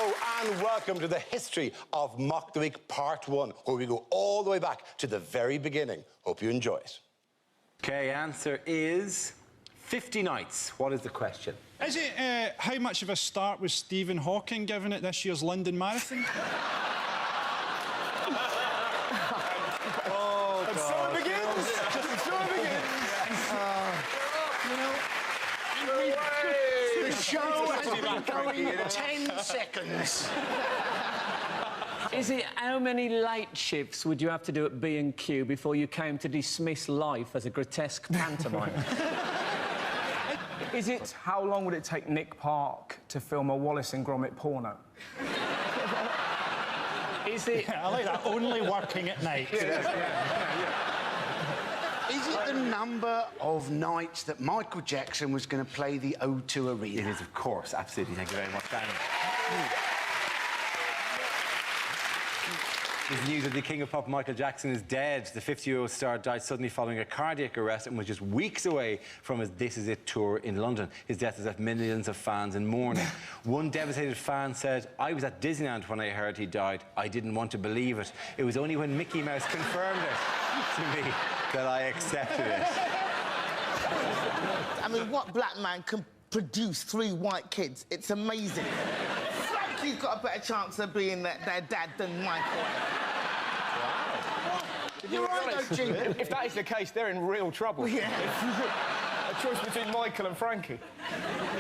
Hello and welcome to the history of Mock the Week Part 1, where we go all the way back to the very beginning. Hope you enjoy it. Okay, answer is 50 nights. What is the question? Is it how much of a start was Stephen Hawking given at this year's London Marathon? Oh, And so it begins. And so it begins. The show has been going 10 seconds. Is it how many late shifts would you have to do at B&Q before you came to dismiss life as a grotesque pantomime? Is it how long would it take Nick Park to film a Wallace and Gromit porno? Is it... I like that, only working at night. Is it the number of nights that Michael Jackson was going to play the O2 Arena? It is, of course. Absolutely. Thank you very much, Danny. There's news that the King of Pop, Michael Jackson, is dead. The 50-year-old star died suddenly following a cardiac arrest and was just weeks away from his This Is It tour in London. His death has left millions of fans in mourning. One devastated fan said, "I was at Disneyland when I heard he died. I didn't want to believe it. It was only when Mickey Mouse confirmed it to me that I accepted it." I mean, what black man can produce 3 white kids? It's amazing. Frankie's got a better chance of being their dad than Michael. You're right, though, Jim. If that is the case, they're in real trouble. Yeah. A choice between Michael and Frankie.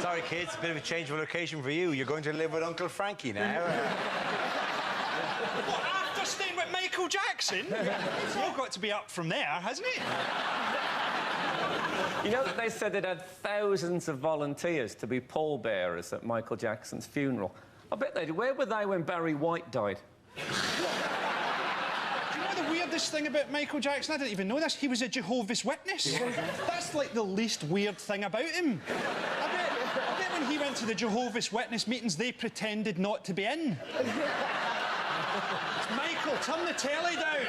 Sorry, kids, a bit of a change of location for you. You're going to live with Uncle Frankie now. What, after staying with Michael Jackson? It's all got to be up from there, hasn't it? You know, they said they'd had thousands of volunteers to be pallbearers at Michael Jackson's funeral. I bet they did. Where were they when Barry White died? Do you know the weirdest thing about Michael Jackson? I didn't even know this. He was a Jehovah's Witness. That's like the least weird thing about him. I bet when he went to the Jehovah's Witness meetings, they pretended not to be in. Michael, turn the telly down.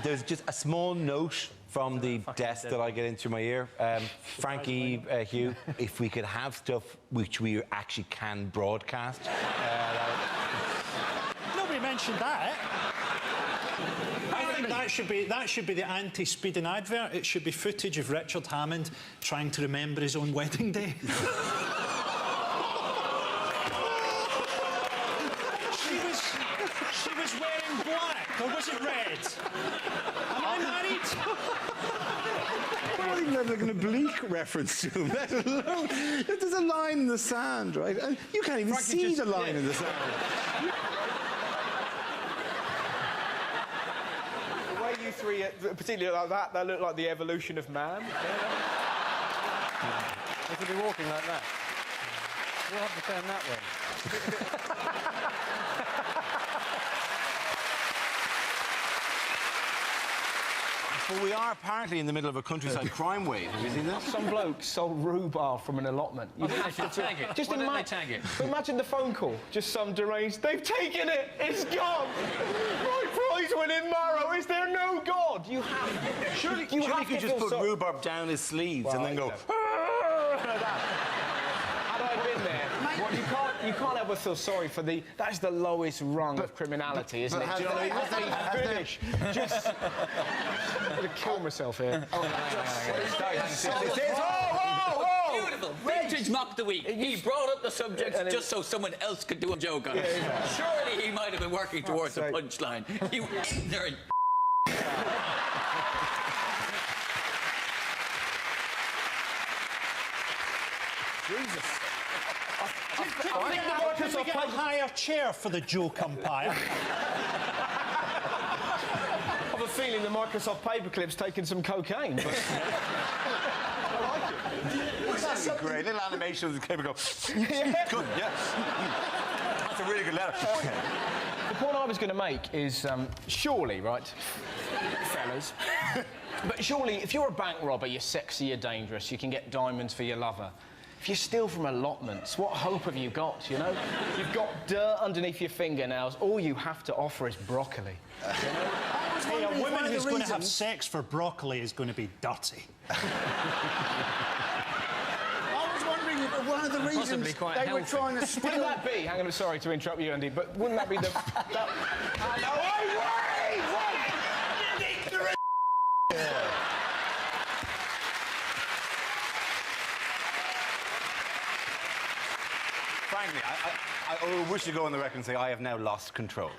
There's just a small note from the desk that I get into my ear. Frankie, Hugh, if we could have stuff which we actually can broadcast. Nobody mentioned that. I think that should be the anti-speeding advert. It should be footage of Richard Hammond trying to remember his own wedding day. She was wearing black, or was it red? Am I married? I don't even know if they're going to bleak reference to him, let alone... There's a line in the sand, right? And you can't even see the line in the sand. The way you three, particularly like that look like the evolution of man. They could be walking like that. We'll have to turn that way. Well, we are apparently in the middle of a countryside crime wave. Have you seen that? Some bloke sold rhubarb from an allotment. You Tag it. just Why don't they tag it? Imagine the phone call. Just some deranged. They've taken it. It's gone. My prize-winning marrow. Is there no God? You have. Surely you have could to just feel put rhubarb down his sleeves and then go. Had I been there, well, you can't ever feel sorry for the. That's the lowest rung of criminality, isn't it? Do you know what I mean? Finish. Just. I'm gonna kill myself here. Beautiful. Vintage Mock the Week. He brought up the subject just so someone else could do a joke on it. Surely he might have been working towards a punchline. You ignorant. Jesus. Can we get a higher chair for the joke umpire? I have a feeling the Microsoft paperclip's taken some cocaine. But... That's great. Little animation of the camera go. Yeah. Good, yeah. That's a really good letter. The point I was going to make is, surely, right, fellas, but surely if you're a bank robber, you're sexy, you're dangerous, you can get diamonds for your lover. If you steal from allotments, what hope have you got, you know? You've got dirt underneath your fingernails. All you have to offer is broccoli. You know? Hey, a woman who's going to have sex for broccoli is going to be dirty. I was wondering if a one of the reasons Possibly quite they were healthy. trying to Wouldn't steal... that be? Hang on, sorry to interrupt you, Andy, but wouldn't that be the... Frankly, I wish to go on the record and say I have now lost control.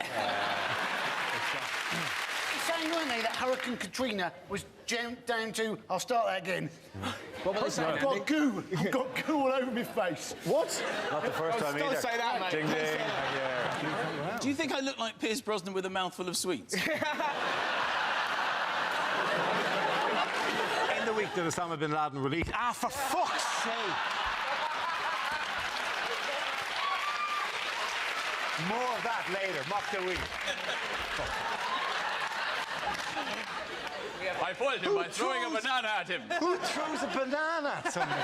saying, weren't they, that Hurricane Katrina was down to... I'll start that again. What were they saying, I've got goo. I've got goo all over my face. What? Not the first time Don't either. say that, mate. Ding, ding. Yeah. Do you think I look like Pierce Brosnan with a mouthful of sweets? In the week that Osama bin Laden released... Ah, for fuck's sake! More of that later. Mock the week. I foiled him by throwing a banana at him. Who throws a banana at somebody?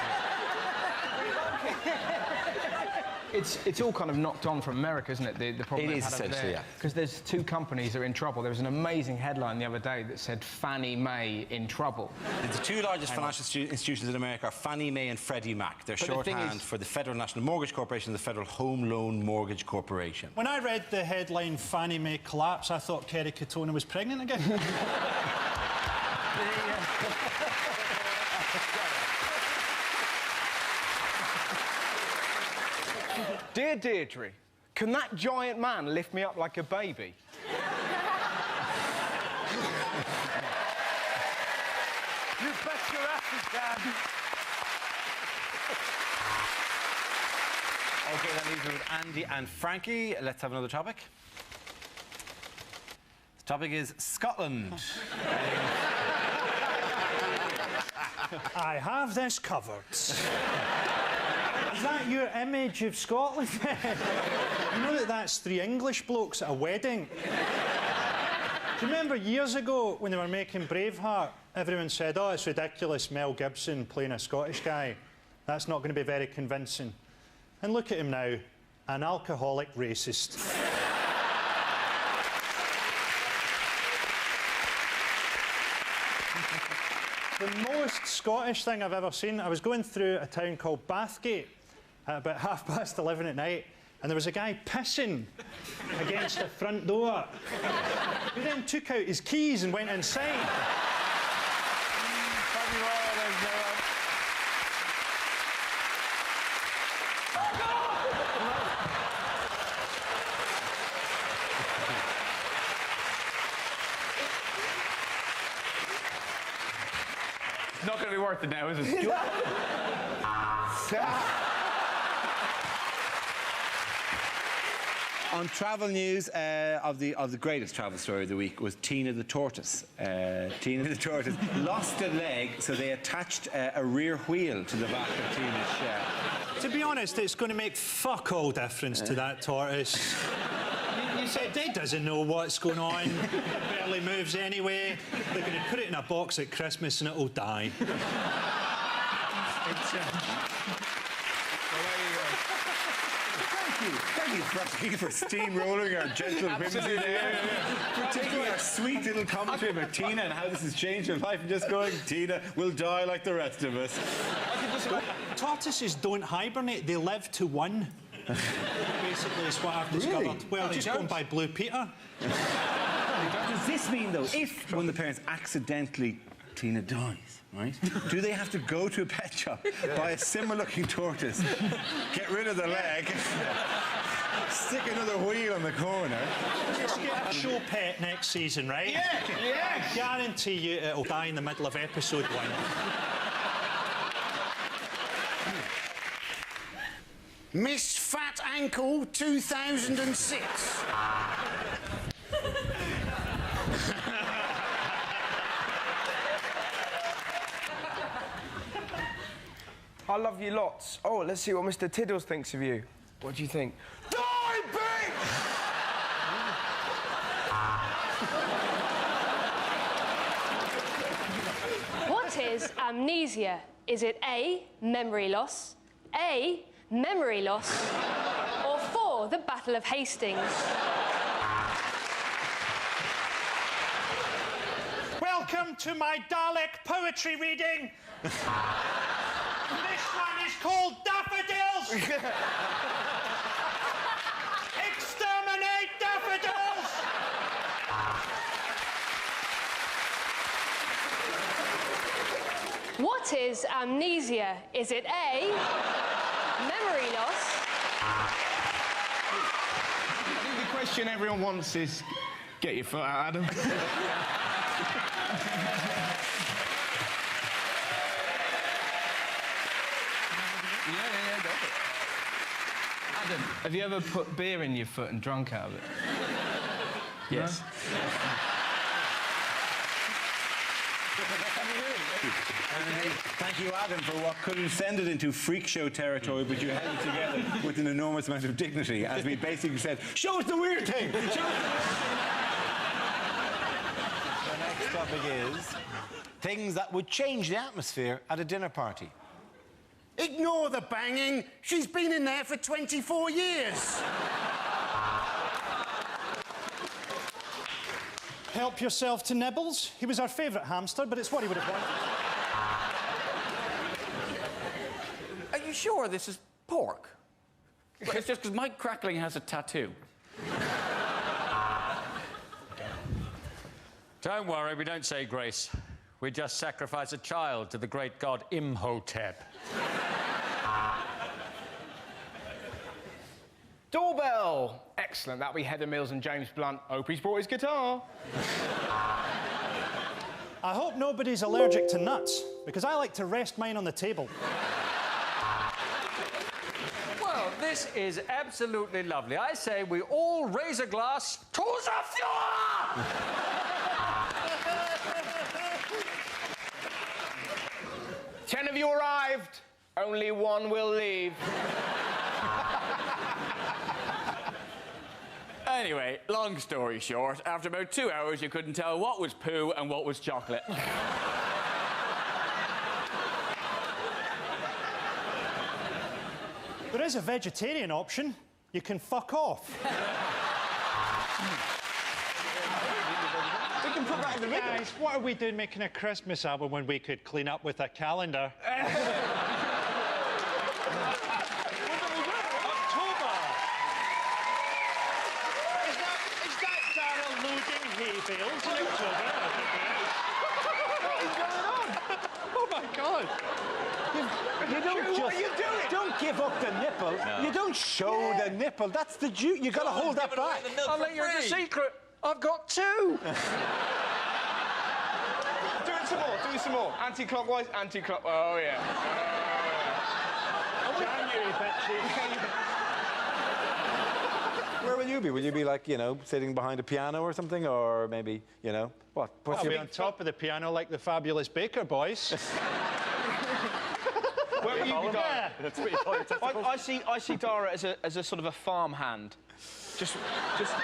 It's all kind of knocked on from America, isn't it? The problem It is essentially, yeah. Because there's two companies that are in trouble. There was an amazing headline the other day that said Fannie Mae in trouble. The two largest financial institutions in America are Fannie Mae and Freddie Mac. They're But the thing shorthand is- for the Federal National Mortgage Corporation and the Federal Home Loan Mortgage Corporation. When I read the headline Fannie Mae collapse, I thought Kerry Katona was pregnant again. Dear Deirdre, can that giant man lift me up like a baby? You bet your ass he can. OK, that leaves me with Andy and Frankie. Let's have another topic. The topic is Scotland. I have this covered. Is that your image of Scotland? You know that that's three English blokes at a wedding? Do you remember years ago when they were making Braveheart, everyone said, oh, it's ridiculous, Mel Gibson playing a Scottish guy. That's not going to be very convincing. And look at him now, an alcoholic racist. The most Scottish thing I've ever seen, I was going through a town called Bathgate at about 11:30 at night, and there was a guy pissing against the front door. He then took out his keys and went inside. It's not going to be worth it now, is it? On travel news, of the greatest travel story of the week was Tina the tortoise. Tina the tortoise lost a leg, so they attached a rear wheel to the back of Tina's shell. To be honest, it's going to make fuck all difference to that tortoise. You said he doesn't know what's going on. It barely moves anyway. They're going to put it in a box at Christmas and it'll die. Thank you, Frankie, for steamrolling our gentle whimsy there. For taking our sweet little commentary about Tina and how this has changed her life and just going, Tina will die like the rest of us. Tortoises don't hibernate, they live to one. Basically, is what I've discovered. Really? Well, just going by Blue Peter. Does this mean, though, if one of the parents accidentally, Tina dies, right? Do they have to go to a pet shop, buy a similar-looking tortoise, get rid of the leg, stick another wheel in the corner? Just get a show pet next season, right? Yeah! I guarantee you it'll die in the middle of episode 1. Miss Fat Ankle 2006. I love you lots. Oh, let's see what Mr. Tiddles thinks of you. What do you think? Die, bitch! What is amnesia? Is it A, memory loss, A, memory loss, or 4, the Battle of Hastings? Welcome to my Dalek poetry reading. This one is called Daffodil! Exterminate daffodils! What is amnesia? Is it A, memory loss? I think the question everyone wants is, get your foot out, Adam. Yeah, go for it. Adam, have you ever put beer in your foot and drunk out of it? Yes. Thank you, Adam, for what could have descended into freak show territory, but you held it together with an enormous amount of dignity, as we basically said, show us the weird thing! Show us the weird thing! The next topic is things that would change the atmosphere at a dinner party. Ignore the banging. She's been in there for 24 years. Help yourself to Nibbles. He was our favourite hamster, but it's what he would have wanted. Are you sure this is pork? Well, it's just because Mike Crackling has a tattoo. Don't worry, we don't say grace. We just sacrifice a child to the great god Imhotep. Doorbell! Excellent. That'll be Heather Mills and James Blunt. Hope he's brought his guitar. I hope nobody's allergic to nuts, because I like to rest mine on the table. Well, this is absolutely lovely. I say we all raise a glass to the Fuhrer! 10 of you arrived. Only one will leave. Anyway, long story short, after about 2 hours, you couldn't tell what was poo and what was chocolate. There is a vegetarian option. You can fuck off. We can put that in the middle. Guys, what are we doing making a Christmas album when we could clean up with a calendar? October! Is that Darryl loading hay bales in October? What is going on? Oh my God! You don't What are you doing? Don't give up the nipple. No. You don't show the nipple. That's the juice. You got to hold that back. I'll let you in a secret. I've got two. Do it some more, do it some more. Anti-clockwise, anti-clockwise. Oh, yeah. January, bitches. Where will you be? Will you be like, you know, sitting behind a piano or something? Or maybe, you know, what? What's I'll your be on top of the piano like the fabulous Baker Boys. Where will you be, Dara? Yeah. I see Dara as a sort of a farm hand. Just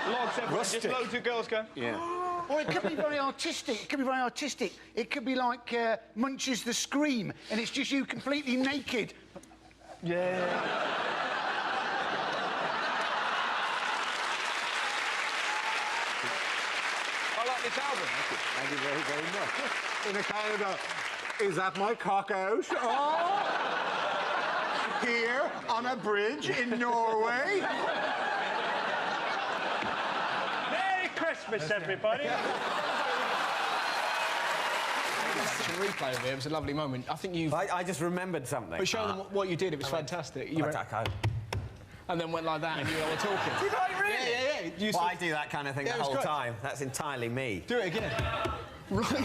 logs everywhere. Rustic. Just loads of girls going. Yeah. Or it could be very artistic. It could be very artistic. It could be like Munch's The Scream, and it's just you completely naked. Yeah. I like this album. Thank you very, very much. In a kind of is that my cock out? Oh! Here on a bridge in Norway. Merry Christmas, everybody. Replay of it. It was a lovely moment. I think you've. I just remembered something. But show them what you did. It was fantastic. You went, and then went like that, and you all were talking. Did I really? Yeah. You Well, I do that kind of thing Yeah, the it was whole great. time. That's entirely me. Do it again. Right.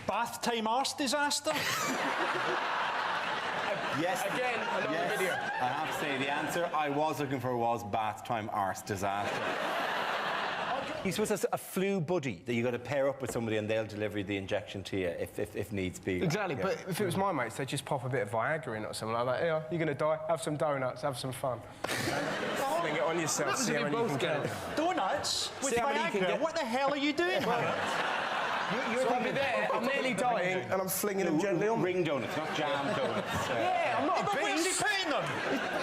Bath time arse disaster. Yes. Again, another Yes. video. I have to say, the answer I was looking for was bath time arse disaster. You're supposed to have a flu buddy that you got to pair up with somebody and they'll deliver the injection to you if needs be. Exactly, Yeah. but if it was my mates, they'd just pop a bit of Viagra in or something like that. Yeah, you're going to die. Have some donuts, have some fun. Fling it on yourself, see how many you can get. Donuts with See how many you can Viagra. get. What the hell are you doing, Howard? So I'll be there, I'm nearly dying, and I'm flinging them gently on. Ring donuts, not jam donuts. Yeah, I'm not a But where's he beast. putting them?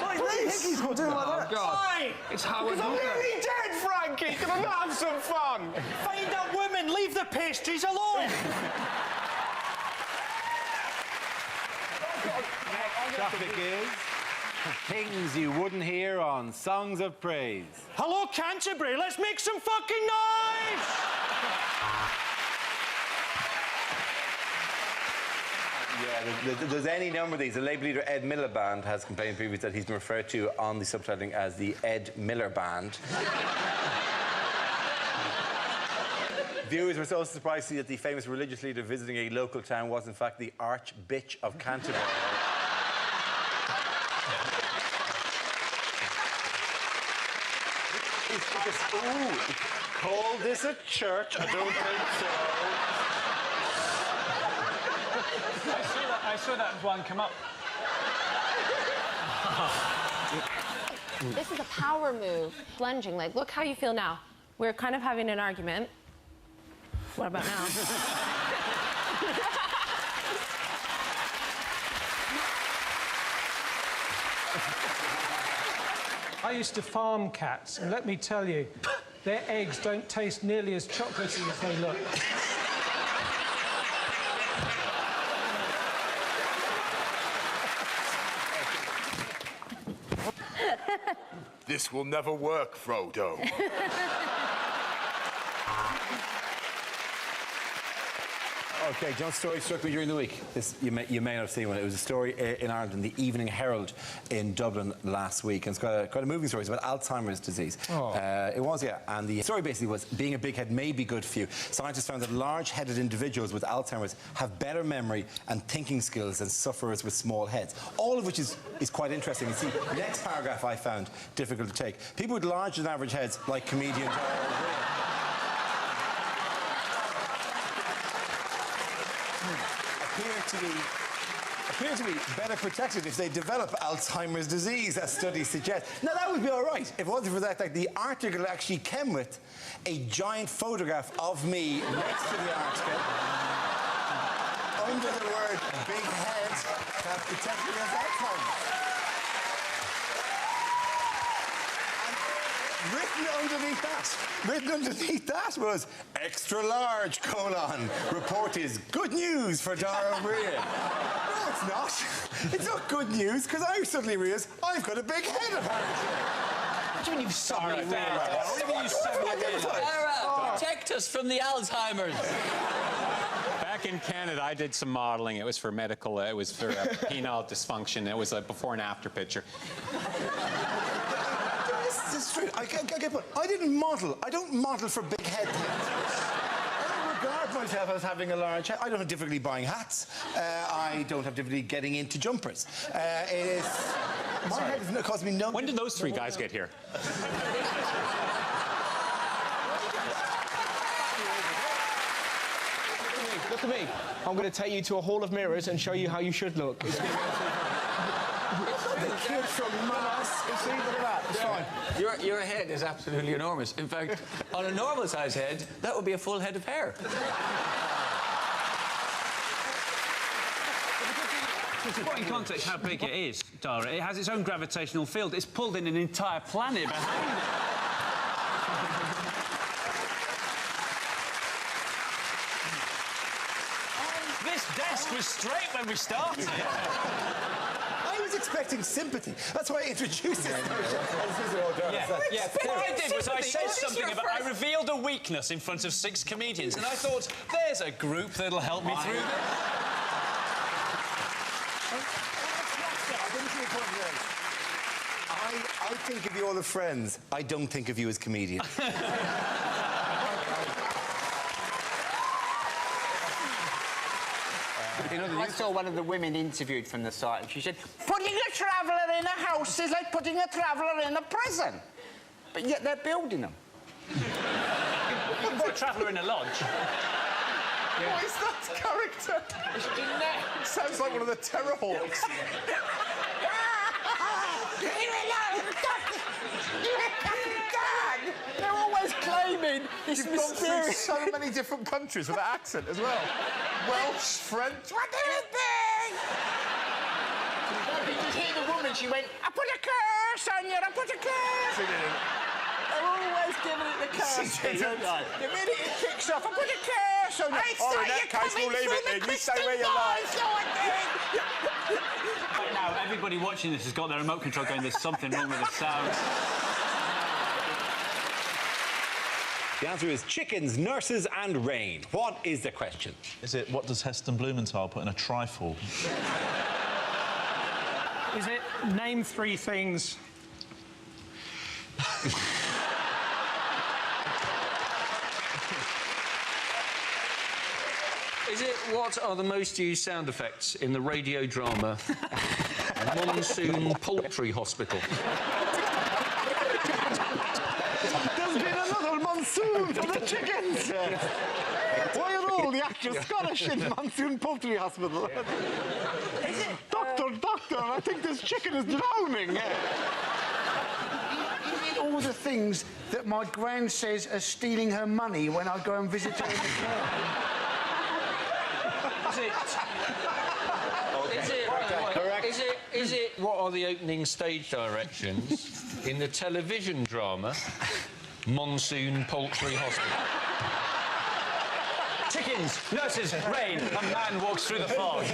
Like this. He's got to do it like that. Why? It's Howard. I'm nearly dead, Frankie. Can I not have some fun? Find a woman. Leave the pastries alone. Topic is things you wouldn't hear on Songs of Praise. Hello, Canterbury. Let's make some fucking noise! Yeah, there's any number of these. The label leader Ed Miliband has complained previously that he's been referred to on the subtitling as the Ed Miller Band. Viewers were so surprised to see that the famous religious leader visiting a local town was in fact the Archbitch of Canterbury. Ooh, call this a church? I don't think so. I saw that one come up. This is a power move, plunging. Like, look how you feel now. We're kind of having an argument. What about now? I used to farm cats, and let me tell you, their eggs don't taste nearly as chocolatey as they look. This will never work, Frodo. OK, John's story struck me during the week. This, you may not have seen one. It was a story in Ireland in the Evening Herald in Dublin last week. And it's quite a moving story. It's about Alzheimer's disease. Oh. It was, yeah. And the story basically was being a big head may be good for you. Scientists found that large-headed individuals with Alzheimer's have better memory and thinking skills than sufferers with small heads. All of which is quite interesting. And see, the next paragraph I found difficult to take. People with larger than average heads, like comedian appear to be better protected if they develop Alzheimer's disease, as studies suggest. Now, that would be all right if it wasn't for that. Like, the article actually came with a giant photograph of me next to the article, under the word big head, that protected me at Alzheimer's. Written underneath that was extra large, : report is good news for Dara O'Brien. No, it's not. It's not good news, because I suddenly realised I've got a big head, apparently. What do you mean you've suddenly realised? What do you mean you suddenly realised? Dara, protect us from the Alzheimer's. Back in Canada, I did some modelling. It was for medical, it was for penile dysfunction. It was a before and after picture. This is true. I get what. I didn't model. I don't model for big head things. I don't regard myself as having a large head. I don't have difficulty buying hats. I don't have difficulty getting into jumpers. My head doesn't cause me no... When did those three guys get here? Look at me. I'm going to take you to a hall of mirrors and show you how you should look. It's the kid from Mama's. See, look at that. It's fine. Your head is absolutely enormous. In fact, on a normal-sized head, that would be a full head of hair. To put in context how big it is, Dara, it has its own gravitational field. It's pulled in an entire planet behind it. This desk was straight when we started. I was expecting sympathy. That's why I introduced it. What I did was I said something about... I revealed a weakness in front of 6 comedians, and I thought, there's a group that'll help me through this. I think of you all as friends. I don't think of you as comedians. I saw one of the women interviewed from the site, and she said, putting a traveller in a house is like putting a traveller in a prison. But yet they're building them. You can put a traveller in a lodge. What is that character? It sounds like one of the Terrorhawks. Dad! They're always claiming this You've gone through mysterious... so many different countries with that accent as well. Welsh, French... What do you think? Did you hear the woman? She went, I put a curse on you, I put a curse. They're always giving it the curse. The minute it kicks off, I put a curse on you. Oh, in that case, we'll leave it then. You stay where you like. Right now, everybody watching this has got their remote control going, there's something wrong with the sound. The answer is chickens, nurses and rain. What is the question? Is it, what does Heston Blumenthal put in a trifle? Is it name 3 things? Is it what are the most used sound effects in the radio drama Monsoon Poultry Hospital? There's been another monsoon for the chickens. Why are all the actors Scottish in Monsoon Poultry Hospital? Doctor, I think this chicken is drowning. Is it all the things that my gran says are stealing her money when I go and visit her in the care? Is it what are the opening stage directions in the television drama Monsoon Poultry Hospital? Chickens, nurses, rain, a man walks through the fog.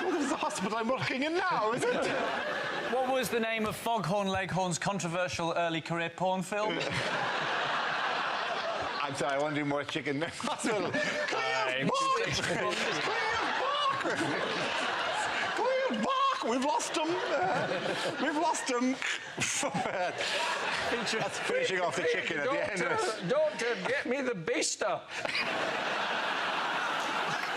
Well, this is the hospital I'm working in now, is it? What was the name of Foghorn Leghorn's controversial early career porn film? I'm sorry, I want to do more chicken hospital. We've lost him. We've lost him. That's finishing off the chicken at the end of it. Doctor, get me the beaster.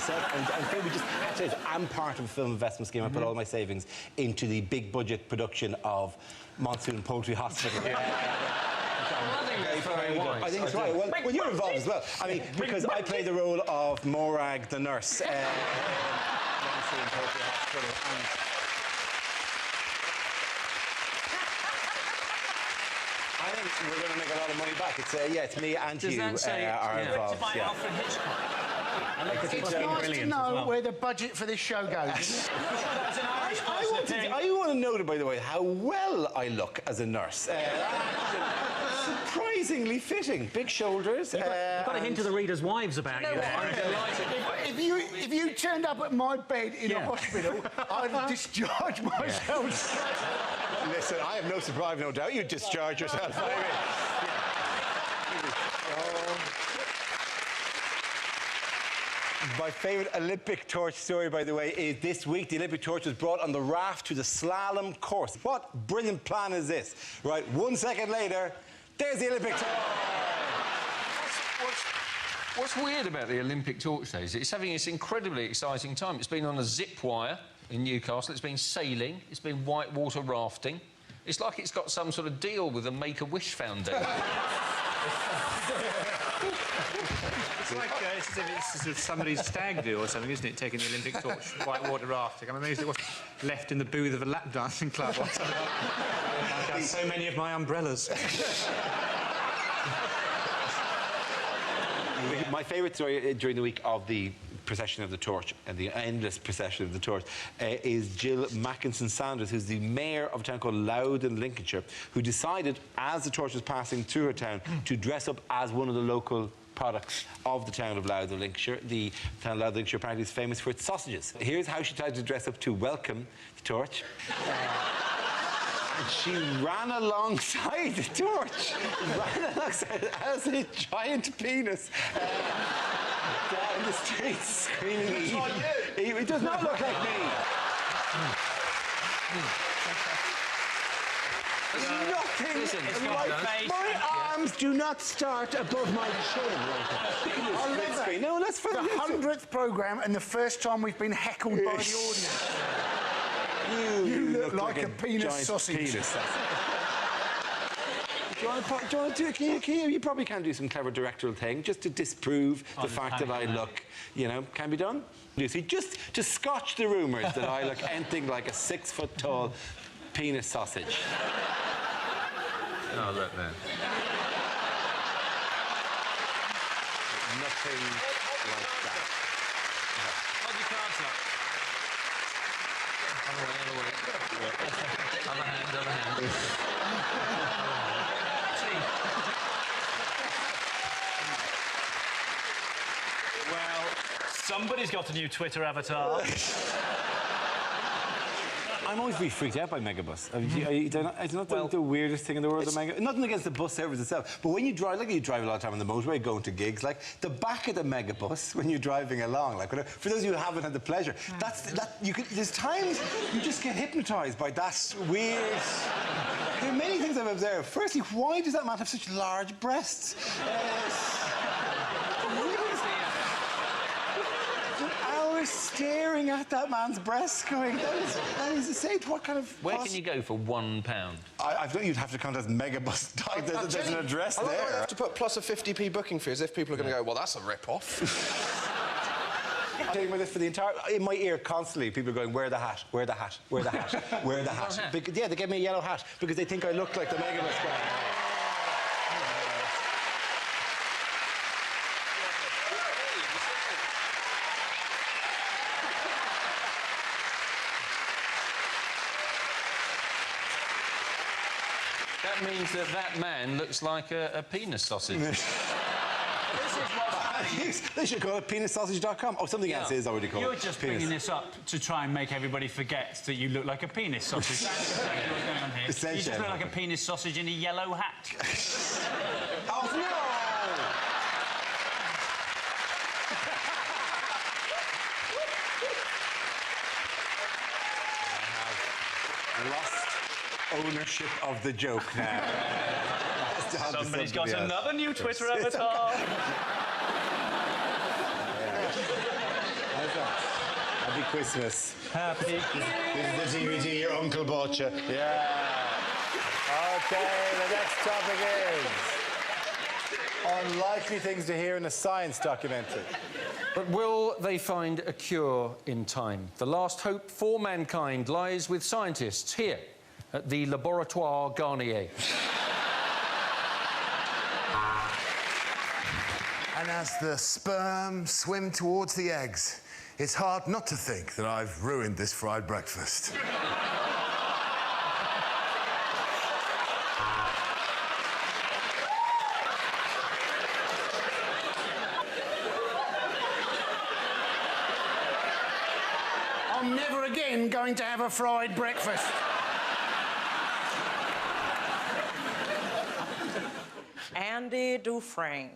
And Phil, we just said I'm part of a film investment scheme. I put all my savings into the big budget production of Monsoon Poultry Hospital. I think it's right. Well, you're involved as well. I mean, because I play the role of Morag the nurse. Monsoon Poultry Hospital. I think we're going to make a lot of money back. It's it's me and Does you that say are involved. by Alfred Hitchcock? It's nice to know where the budget for this show goes. I want to know, by the way, how well I look as a nurse. Surprisingly fitting. Big shoulders. You've got a hint of the readers' wives about you. If you turned up at my bed in a hospital, I'd discharge myself. Listen, I have no surprise, no doubt you'd discharge yourself. My favourite Olympic torch story, by the way, is this week the Olympic torch was brought on the raft to the slalom course. What brilliant plan is this? Right, 1 second later, there's the Olympic torch. What's weird about the Olympic torch days? It's having this incredibly exciting time. It's been on a zip wire in Newcastle. It's been sailing. It's been whitewater rafting. It's like it's got some sort of deal with the Make-A-Wish Foundation. It's like it's as if it's sort of somebody's stag do or something, isn't it? Taking the Olympic torch, whitewater rafting. I'm amazed it wasn't left in the booth of a lap dancing club or something. I've got so many of my umbrellas. My favourite story during the week of the procession of the torch and the endless procession of the torch is Jill Mackinson-Sanders, who's the mayor of a town called Louth in Lincolnshire, who decided, as the torch was passing through her town, to dress up as one of the local products of the town of Louth in Lincolnshire. The town of Louth in Lincolnshire apparently is famous for its sausages. Here's how she tried to dress up to welcome the torch. She ran alongside the torch, as a giant penis down the street screaming. It does not look like me. Nothing like my arms do not start above my chin. No, that's for the 100th programme and the first time we've been heckled by the audience. You look like a penis sausage. Penis. Do you want to do you probably can do some clever directorial thing just to disprove the fact that I look, can be done. Lucy, just to scotch the rumours that I look anything like a 6-foot-tall penis sausage. Oh, look there. Nothing like that. Hold your cards up. Other hand. Well, somebody's got a new Twitter avatar. I'm always really freaked out by Megabus. It's not the weirdest thing in the world, the Megabus. Nothing against the bus service itself, but when you drive, like you drive a lot of time on the motorway going to gigs, like the back of the Megabus when you're driving along, like for those of you who haven't had the pleasure, there's times you just get hypnotised by that weird. There are many things I've observed. Firstly, why does that man have such large breasts? Hours staring at that man's breasts going, that is insane. What kind of... Where can you go for £1? I thought you'd have to contact Megabus. There's an address there. I have to put plus a 50p booking fee as if people are going to go, well, that's a rip-off. I'm telling you this for the entire... In my ear, constantly, people are going, wear the hat, wear the hat, wear the hat, wear the hat. Yeah, they gave me a yellow hat because they think I look like the Megabus guy. That means that man looks like a penis sausage. They should call it penissausage.com. Oh, something else is already called. You're just bringing this up to try and make everybody forget that you look like a penis sausage. That's exactly what's going on here. You just look like a penis sausage in a yellow hat. Oh, no! I have lost ownership of the joke now. Somebody's got another new Twitter avatar. Happy Christmas. Happy Christmas. This is the DVD your uncle bought you. Yeah. Okay, the next topic is unlikely things to hear in a science documentary. But will they find a cure in time? The last hope for mankind lies with scientists here at the Laboratoire Garnier. And as the sperm swim towards the eggs, it's hard not to think that I've ruined this fried breakfast. I'm never again going to have a fried breakfast. Andy Dufresne.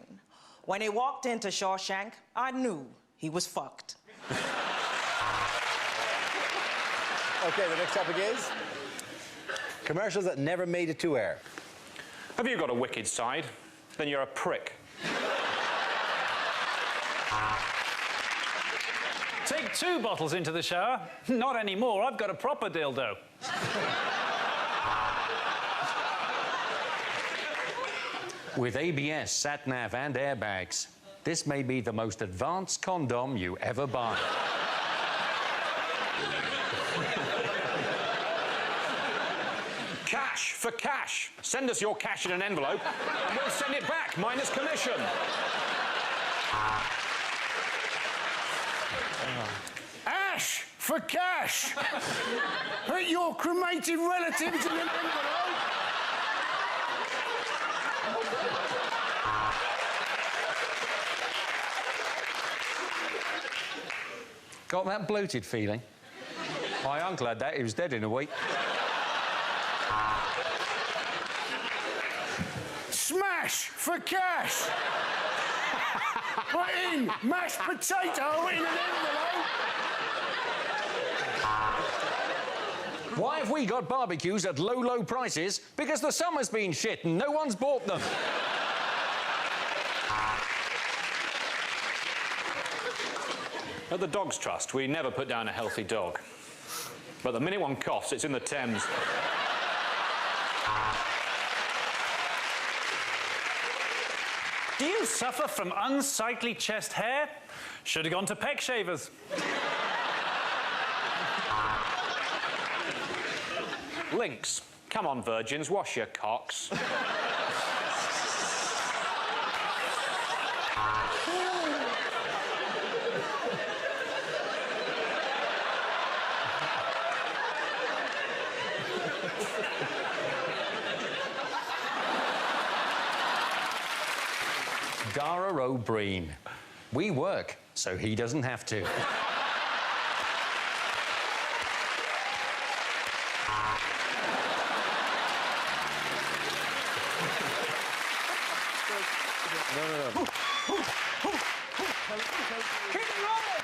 When he walked into Shawshank, I knew he was fucked. Okay, the next topic is commercials that never made it to air. Have you got a wicked side? Then you're a prick. Take 2 bottles into the shower. Not anymore. I've got a proper dildo. With ABS, sat-nav and airbags, this may be the most advanced condom you ever buy. Cash for cash. Send us your cash in an envelope and we'll send it back, minus commission. Ash for cash. Put your cremated relatives in an envelope. Got that bloated feeling? My uncle had that. He was dead in a week. Smash for cash. Put in mashed potato in an envelope. Why have we got barbecues at low, low prices? Because the summer's been shit and no one's bought them. At the Dogs Trust, we never put down a healthy dog. But the minute one coughs, it's in the Thames. Do you suffer from unsightly chest hair? Should have gone to Peg Shavers. Lynx. Come on, virgins, wash your cocks. Dara O'Brien. We work, so he doesn't have to. Keep rolling!